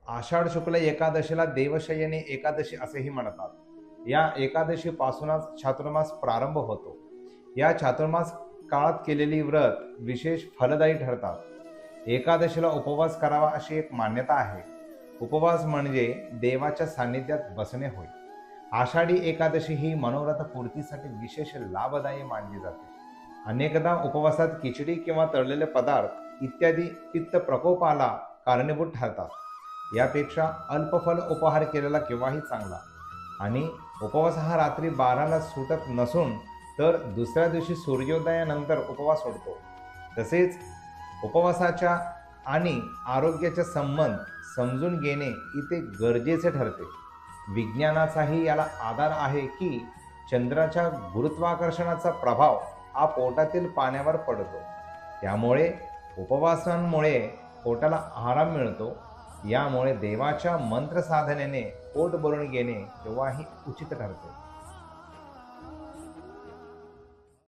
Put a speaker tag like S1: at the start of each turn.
S1: आषाढ शुक्ल एकादशीला देवशयनी एकादशी असेही म्हणतात. या एकादशीपासूनच चातुर्मास प्रारंभ होतो. या चातुर्मास काळात केलेली व्रत विशेष फलदायी ठरतात. एकादशीला उपवास करावा अशी एक मान्यता आहे. उपवास म्हणजे देवाच्या सान्निध्यात बसणे होय. आषाढी एकादशी ही मनोरथ पूर्तीसाठी विशेष लाभदायी मानली जाते. अनेकदा उपवासात खिचडी किंवा तळलेले पदार्थ इत्यादी पित्त प्रकोपाला कारणीभूत ठरतात. यापेक्षा अल्पफल उपहार केलेला केव्हाही चांगला. आणि उपवास हा रात्री 12ला सुटत नसून तर दुसऱ्या दिवशी सूर्योदयानंतर उपवास सोडतो. तसेच उपवासाच्या आणि आरोग्याचा संबंध समजून घेणे इथे गरजेचे ठरते. विज्ञानाचाही याला आधार आहे की चंद्राच्या गुरुत्वाकर्षणाचा प्रभाव हा पोटातील पाण्यावर पडतो. त्यामुळे उपवासांमुळे पोटाला आराम मिळतो. यामुळे देवाच्या मंत्र साधनेने पोट भरून घेणे केव्हाही उचित ठरते.